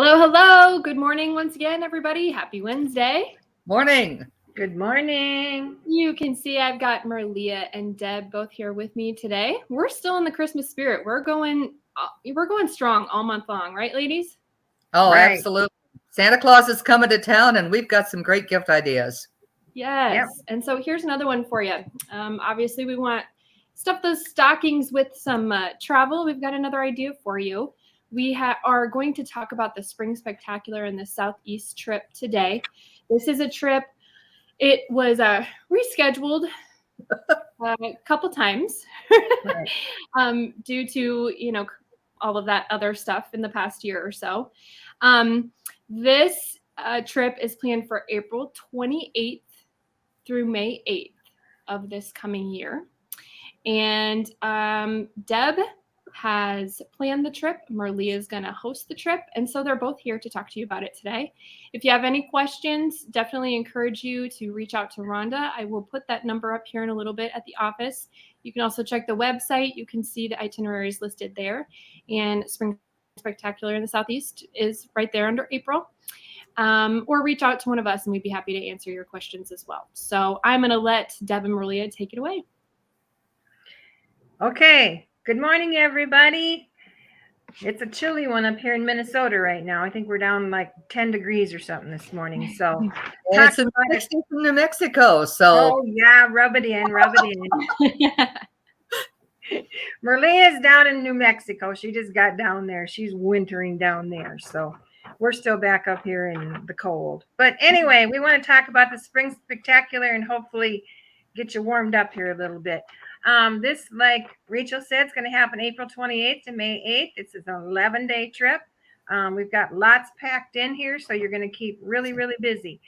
Hello, hello. Good morning once again, everybody. Happy Wednesday. Morning. Good morning. You can see I've got Marlia and Deb both here with me today. We're still in the Christmas spirit. We're going strong all month long, right, ladies? Oh, Right. absolutely. Santa Claus is coming to town, and we've got some great gift ideas. Yes. Yep. And so here's another one for you. Obviously, we want stuff those stockings with some travel. We've got another idea for you. We are going to talk about the Spring Spectacular and the Southeast trip today. This is a trip. It was rescheduled a couple times Right. due to all of that other stuff in the past year or so. This trip is planned for April 28th through May 8th of this coming year. And Deb has planned the trip. Marlia is going to host the trip. And so they're both here to talk to you about it today. If you have any questions, definitely encourage you to reach out to Rhonda. I will put that number up here in a little bit at the office. You can also check the website. You can see the itineraries listed there. And Spring Spectacular in the Southeast is right there under April. Or reach out to one of us and we'd be happy to answer your questions as well. So I'm going to let Deb and Marlia take it away. Okay. Good morning, everybody. It's a chilly one up here in Minnesota right now. I think we're down like 10 degrees or something this morning. So, And it's in New Mexico, so oh yeah, rub it in, rub it in. Maria's down in New Mexico. She just got down there. She's wintering down there. So we're still back up here in the cold. But anyway, we want to talk about the Spring Spectacular and hopefully get you warmed up here a little bit. This, like Rachel said, it's going to happen April 28th to May 8th. It's an 11-day trip. We've got lots packed in here, so you're going to keep really, really busy.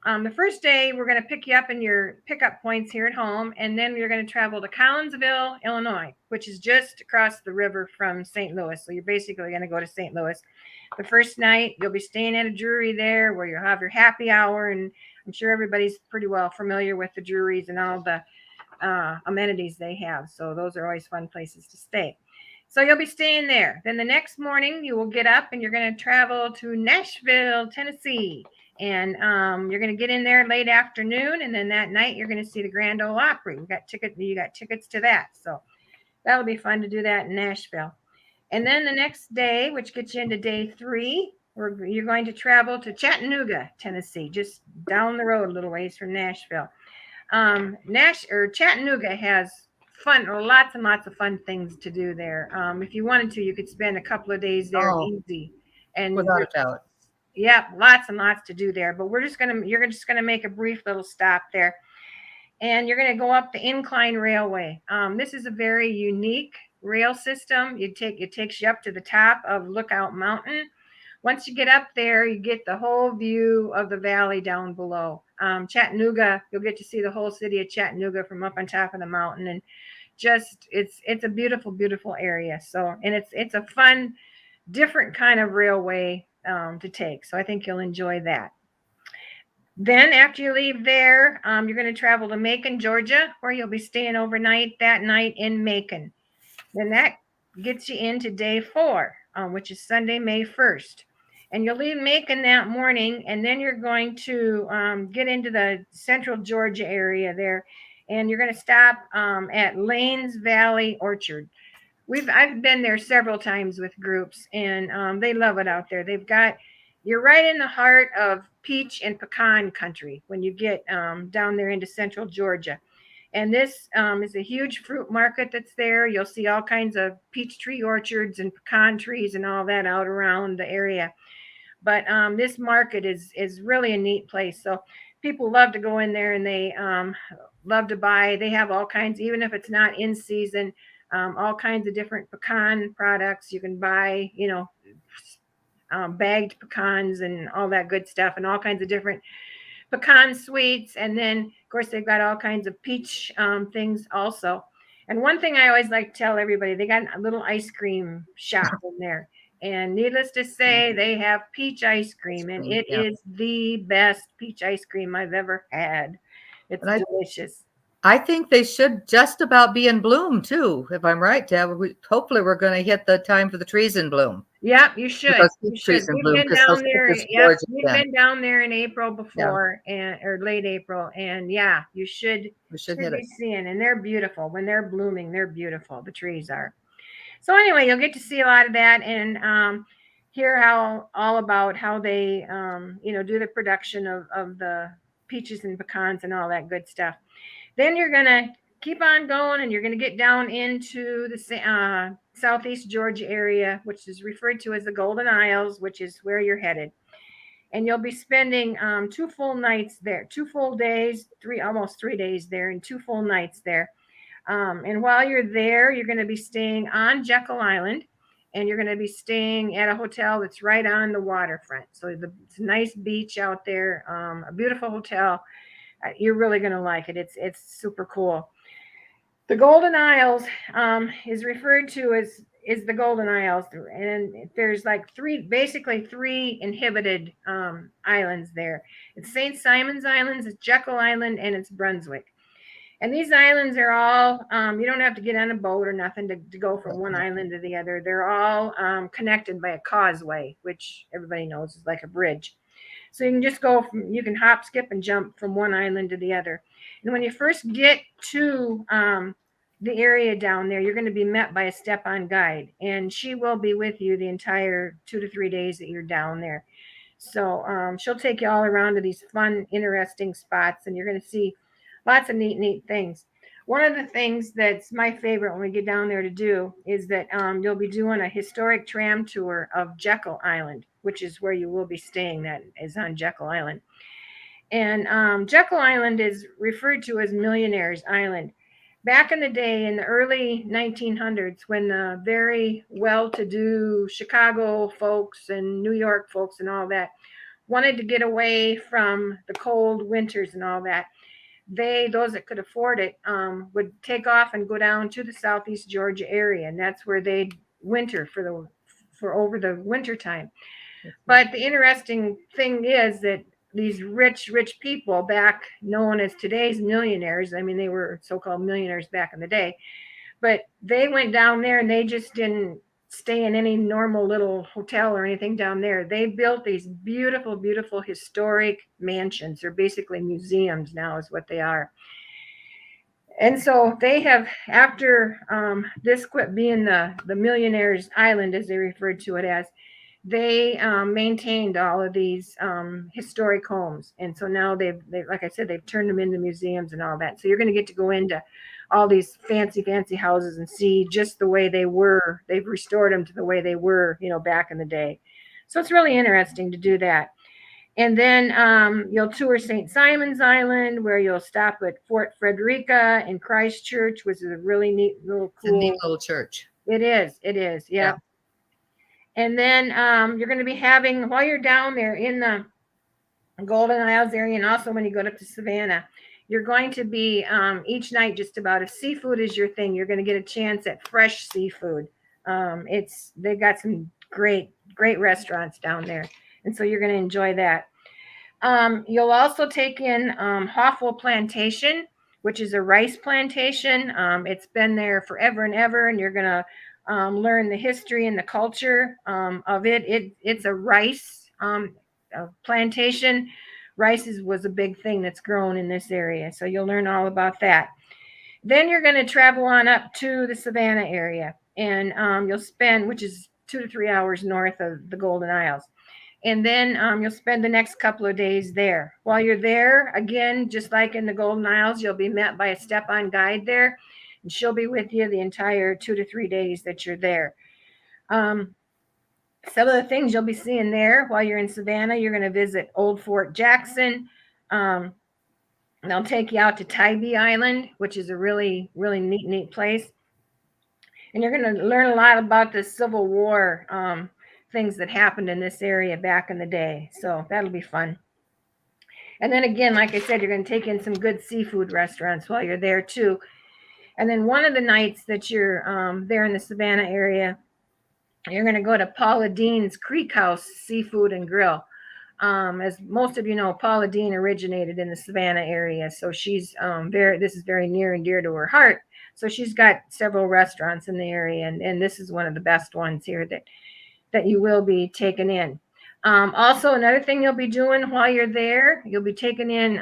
The first day, we're going to pick you up in your pickup points here at home, and then you're going to travel to Collinsville, Illinois, which is just across the river from St. Louis. So you're basically going to go to St. Louis. The first night, you'll be staying at a brewery there where you'll have your happy hour, and I'm sure everybody's pretty well familiar with the breweries and all the amenities they have. So those are always fun places to stay. So you'll be staying there. Then the next morning, you will get up and you're going to travel to Nashville, Tennessee. And you're going to get in there late afternoon, and then that night you're going to see the Grand Ole Opry. You got tickets to that, so that'll be fun to do that in Nashville. And then the next day, which gets you into day 3, you're going to travel to Chattanooga, Tennessee, just down the road a little ways from Nashville. Chattanooga has lots and lots of fun things to do there. If you wanted to, you could spend a couple of days there easy. And without a doubt. yeah, lots and lots to do there. But you're just gonna make a brief little stop there, and you're gonna go up the Incline Railway. This is a very unique rail system. It takes you up to the top of Lookout Mountain. Once you get up there, you get the whole view of the valley down below. Chattanooga, you'll get to see the whole city of Chattanooga from up on top of the mountain, and just it's a beautiful, beautiful area. So, and it's a fun, different kind of railway to take. So I think you'll enjoy that. Then after you leave there, you're going to travel to Macon, Georgia, where you'll be staying overnight that night in Macon. Then that gets you into day 4, which is Sunday, May 1st. And you'll leave Macon that morning, and then you're going to get into the central Georgia area there, and you're going to stop at Lanes Valley Orchard. I've been there several times with groups, and they love it out there. You're right in the heart of peach and pecan country when you get down there into central Georgia. And this is a huge fruit market that's there. You'll see all kinds of peach tree orchards and pecan trees and all that out around the area. But this market is really a neat place. So people love to go in there, and they love to buy. They have all kinds, even if it's not in season, all kinds of different pecan products. You can buy, bagged pecans and all that good stuff, and all kinds of different pecan sweets. And then, of course, they've got all kinds of peach things also. And one thing I always like to tell everybody, they got a little ice cream shop in there. And needless to say, they have peach ice cream, and it is the best peach ice cream I've ever had. It's delicious. I think they should just about be in bloom too, if I'm right, Deb. Hopefully we're going to hit the time for the trees in bloom. Yeah, you should. those You peach should. trees in We've bloom been because those down there. pictures Yep, gorgeous we've then. been down there in April Yeah, before, and or late April, and yeah, you should we should should hit be it. seeing. And they're beautiful when they're blooming. They're beautiful. The trees are. So anyway, you'll get to see a lot of that and hear how all about how they do the production of the peaches and pecans and all that good stuff. Then you're gonna keep on going and you're gonna get down into the southeast Georgia area, which is referred to as the Golden Isles, which is where you're headed. And you'll be spending 2 full nights there, 2 full days, almost 3 days there, and 2 full nights there. And while you're there, you're going to be staying on Jekyll Island, and you're going to be staying at a hotel that's right on the waterfront. So it's a nice beach out there, a beautiful hotel. You're really going to like it. It's super cool. The Golden Isles is referred to as is the Golden Isles, and there's like basically three inhabited islands there. It's St. Simon's Islands, it's Jekyll Island, and it's Brunswick. And these islands are all, you don't have to get on a boat or nothing to go from one island to the other. They're all connected by a causeway, which everybody knows is like a bridge. So you can just you can hop, skip, and jump from one island to the other. And when you first get to the area down there, you're going to be met by a step-on guide. And she will be with you the entire 2 to 3 days that you're down there. So she'll take you all around to these fun, interesting spots, and you're going to see lots of neat things. One of the things that's my favorite when we get down there to do is that you'll be doing a historic tram tour of Jekyll Island, which is where you will be staying. That is on Jekyll Island. And Jekyll Island is referred to as Millionaire's Island. Back in the day, in the early 1900s, when the very well-to-do Chicago folks and New York folks and all that wanted to get away from the cold winters and all that, those that could afford it would take off and go down to the southeast Georgia area, and that's where they'd winter for over the winter time. But the interesting thing is that these rich people back, known as today's millionaires, I mean, they were so-called millionaires back in the day, but they went down there and they just didn't stay in any normal little hotel or anything down there. They built these beautiful historic mansions. They're basically museums now is what they are. And so they have, after this quit being the millionaire's island, as they referred to it as, they maintained all of these historic homes. And so now they've, like I said, they've turned them into museums and all that. So you're going to get to go into all these fancy houses and see just the way they were. They've restored them to the way they were, back in the day. So it's really interesting to do that. And then you'll tour St. Simon's Island, where you'll stop at Fort Frederica and Christchurch, which is a really neat little cool. It's a neat little church. It is. Yeah. And then you're going to be having, while you're down there in the Golden Isles area, and also when you go up to Savannah, you're going to be each night just about, if seafood is your thing, you're going to get a chance at fresh seafood. They've got some great restaurants down there, and so you're going to enjoy that. You'll also take in Hawful Plantation, which is a rice plantation. It's been there forever and ever, and you're going to learn the history and the culture of it. It's a rice plantation. Rice was a big thing that's grown in this area, so you'll learn all about that. Then you're going to travel on up to the Savannah area, and you'll spend, which is 2 to 3 hours north of the Golden Isles. And then you'll spend the next couple of days there. While you're there, again, just like in the Golden Isles, you'll be met by a step-on guide there, and she'll be with you the entire 2 to 3 days that you're there. Some of the things you'll be seeing there while you're in Savannah, you're going to visit Old Fort Jackson. They'll take you out to Tybee Island, which is a really neat place. And you're going to learn a lot about the Civil War things that happened in this area back in the day. So that'll be fun. And then again, like I said, you're going to take in some good seafood restaurants while you're there too. And then one of the nights that you're there in the Savannah area, you're going to go to Paula Dean's Creek House Seafood and Grill. As most of you know, Paula Dean originated in the Savannah area. So she's this is very near and dear to her heart. So she's got several restaurants in the area, and this is one of the best ones here that that you will be taking in. Also, another thing you'll be doing while you're there, you'll be taking in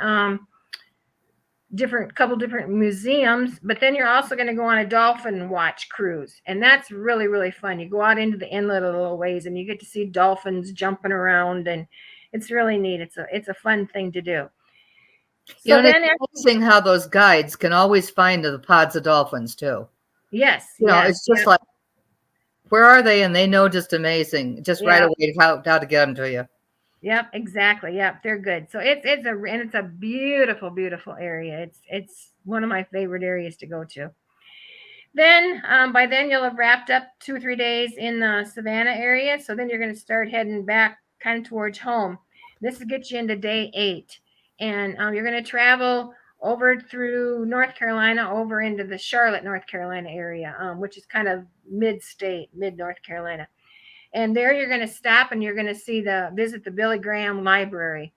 couple different museums, but then you're also going to go on a dolphin watch cruise, and that's really, really fun. You go out into the inlet a little ways and you get to see dolphins jumping around, and it's really neat. It's a fun thing to do. You So know, then, it's amazing how those guides can always find the pods of dolphins too. yes, You know, yes, it's just like, where are they? And they know just amazing, just right yeah, away how to get them to you. yep, exactly, yep, they're good. So it's a beautiful, beautiful area. It's one of my favorite areas to go to. Then by then you'll have wrapped up 2 or 3 days in the Savannah area. So then you're going to start heading back kind of towards home. This will get you into day 8. And you're going to travel over through North Carolina, over into the Charlotte, North Carolina area, which is kind of mid-state, mid-North Carolina. And there you're going to stop and you're going to visit the Billy Graham Library.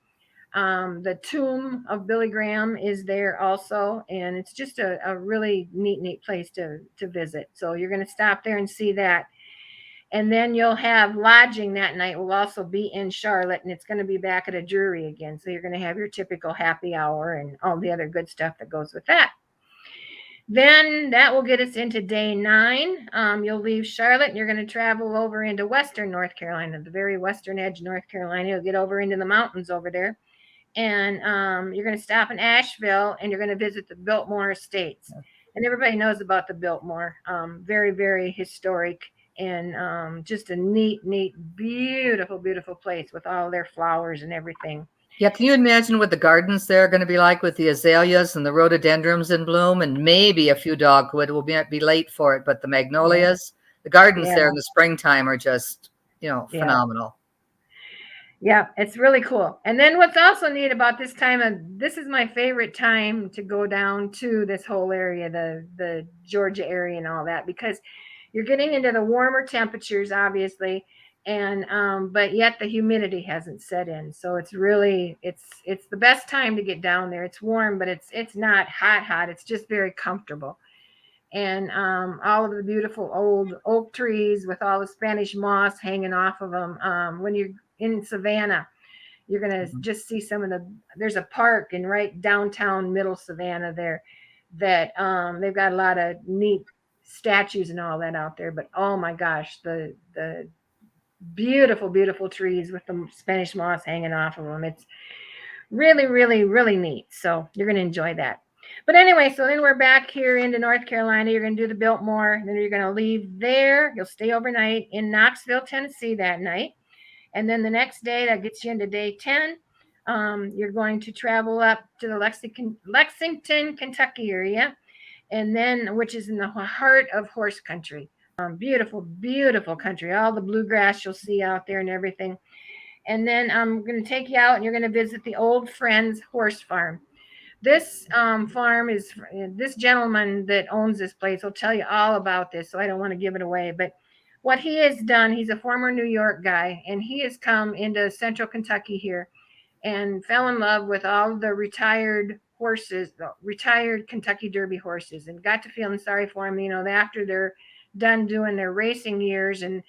The tomb of Billy Graham is there also, and it's just a really neat place to visit. So you're going to stop there and see that. And then you'll have lodging that night will also be in Charlotte, and it's going to be back at a Drury again. So you're going to have your typical happy hour and all the other good stuff that goes with that. Then that will get us into day 9. You'll leave Charlotte and you're going to travel over into western North Carolina, the very western edge of North Carolina. You'll get over into the mountains over there. And you're going to stop in Asheville and you're going to visit the Biltmore Estates. And everybody knows about the Biltmore. Very, very historic and just a neat, beautiful, beautiful place with all their flowers and everything. Yeah, can you imagine what the gardens there are going to be like with the azaleas and the rhododendrons in bloom, and maybe a few dogwood? We'll be late for it, but the magnolias, the gardens there in the springtime are just, phenomenal. Yeah, it's really cool. And then what's also neat about this this is my favorite time to go down to this whole area, the Georgia area and all that, because you're getting into the warmer temperatures, obviously, and but yet the humidity hasn't set in. So it's really it's the best time to get down there. It's warm, but it's not hot. It's just very comfortable. And all of the beautiful old oak trees with all the Spanish moss hanging off of them. When you're in Savannah, you're going to just see there's a park in right downtown middle Savannah there that they've got a lot of neat statues and all that out there. But oh my gosh, the beautiful, beautiful trees with the Spanish moss hanging off of them. It's really, really, really neat. So you're going to enjoy that. But anyway, so then we're back here into North Carolina. You're going to do the Biltmore. Then you're going to leave there. You'll stay overnight in Knoxville, Tennessee that night. And then the next day, that gets you into day 10. You're going to travel up to the Lexington, Kentucky area, and then which is in the heart of horse country. Beautiful, beautiful country. All the bluegrass you'll see out there and everything. And then I'm going to take you out and you're going to visit the Old Friends Horse Farm. This farm is, this gentleman that owns this place will tell you all about this, so I don't want to give it away. But what he has done, he's a former New York guy, and he has come into central Kentucky here and fell in love with all the retired horses, retired Kentucky Derby horses, and got to feeling sorry for them, after they're done doing their racing years, and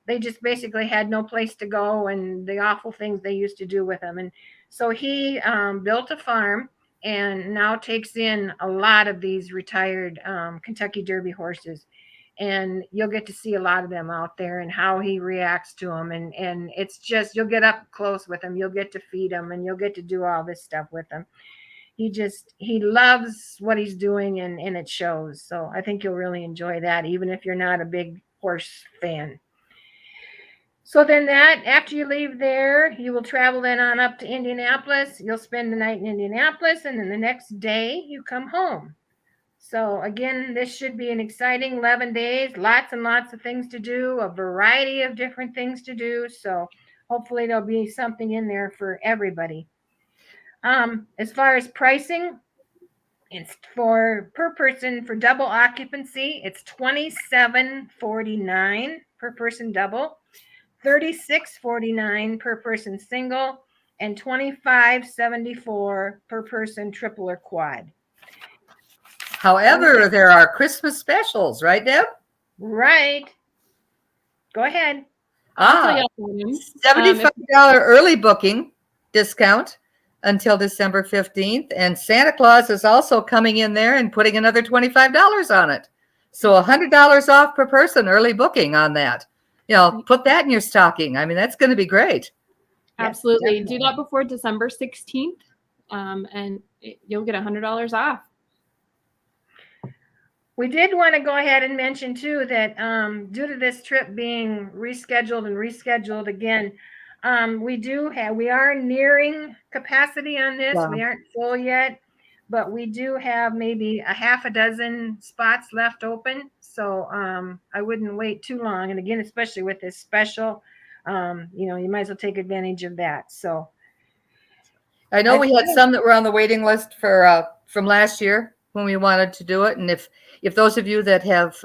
they just basically had no place to go and the awful things they used to do with them. And so he built a farm and now takes in a lot of these retired Kentucky Derby horses. And you'll get to see a lot of them out there and how he reacts to them. And it's just, you'll get up close with them. You'll get to feed them and you'll get to do all this stuff with them. He loves what he's doing and it shows. So I think you'll really enjoy that, even if you're not a big horse fan. So then after you leave there, you will travel then on up to Indianapolis. You'll spend the night in Indianapolis, and then the next day you come home. So again, this should be an exciting 11 days, lots and lots of things to do, a variety of different things to do. So hopefully there'll be something in there for everybody. As far as pricing, it's per person for double occupancy. It's $27.49 per person double. $36.49 per person single, and $25.74 per person triple or quad. However, there are Christmas specials, right, Deb? Right. Go ahead. I'll tell you about them. $75 early booking discount until December 15th. And Santa Claus is also coming in there and putting another $25 on it. So $100 off per person early booking on that. Put that in your stocking. I mean, that's going to be great. Absolutely. Do that before December 16th, and you'll get $100 off. We did want to go ahead and mention too that due to this trip being rescheduled again, we are nearing capacity on this. Yeah. We aren't full yet, but we do have maybe a half a dozen spots left open. So I wouldn't wait too long. And again, especially with this special, you might as well take advantage of that. So I know we had some that were on the waiting list for from last year when we wanted to do it. And if those of you that have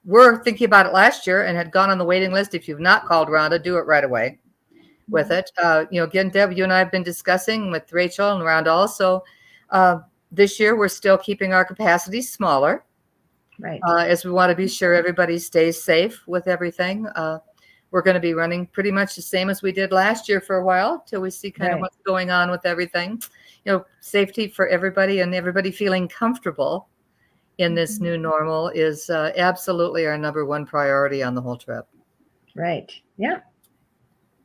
were thinking about it last year and had gone on the waiting list, if you've not called Rhonda, do it right away with it. Again, Deb, you and I have been discussing with Rachel and Rhonda also. This year, we're still keeping our capacity smaller, right? As we want to be sure everybody stays safe with everything. We're going to be running pretty much the same as we did last year for a while till we see kind of what's going on with everything. Safety for everybody and everybody feeling comfortable in this new normal is absolutely our number one priority on the whole trip. Right. Yeah.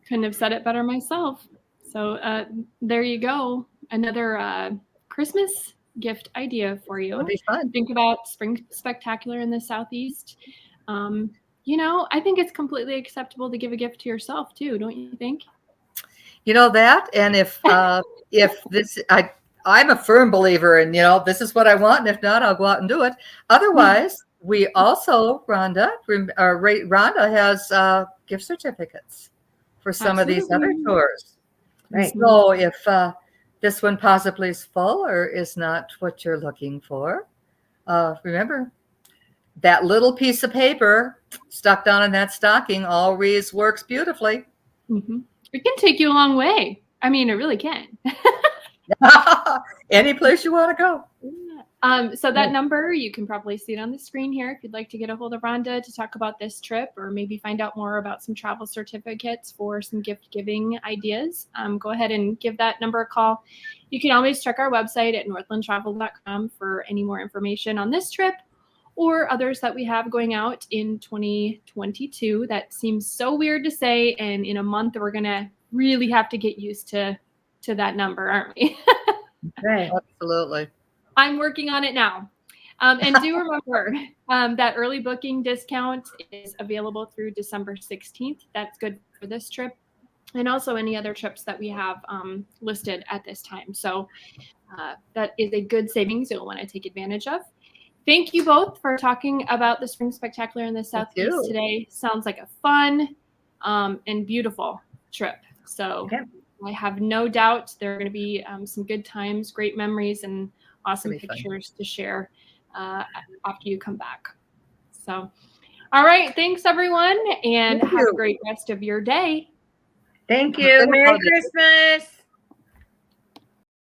Couldn't have said it better myself. So there you go. Another Christmas gift idea for you. It'll be fun. Think about Spring Spectacular in the Southeast. I think it's completely acceptable to give a gift to yourself too, don't you think? That, and if this, I'm a firm believer in, this is what I want, and if not, I'll go out and do it. Otherwise, we also, Rhonda has gift certificates for some of these other tours. Right. So if this one possibly is full or is not what you're looking for, remember, that little piece of paper stuck down in that stocking always works beautifully. Mm-hmm. It can take you a long way. I mean, it really can. Any place you want to go. So that number, you can probably see it on the screen here if you'd like to get a hold of Rhonda to talk about this trip or maybe find out more about some travel certificates for some gift giving ideas. Go ahead and give that number a call. You can always check our website at northlandtravel.com for any more information on this trip or others that we have going out in 2022. That seems so weird to say, and in a month we're gonna really have to get used to that number, aren't we? Right. Absolutely. I'm working on it now. And do remember that early booking discount is available through December 16th. That's good for this trip and also any other trips that we have listed at this time. So that is a good savings you'll want to take advantage of. Thank you both for talking about the Spring Spectacular in the Southeast today. Sounds like a fun and beautiful trip. So I have no doubt there are going to be some good times, great memories, and awesome pictures to share after you come back. So, all right. Thanks, everyone, and have a great rest of your day. Thank you. Merry Christmas.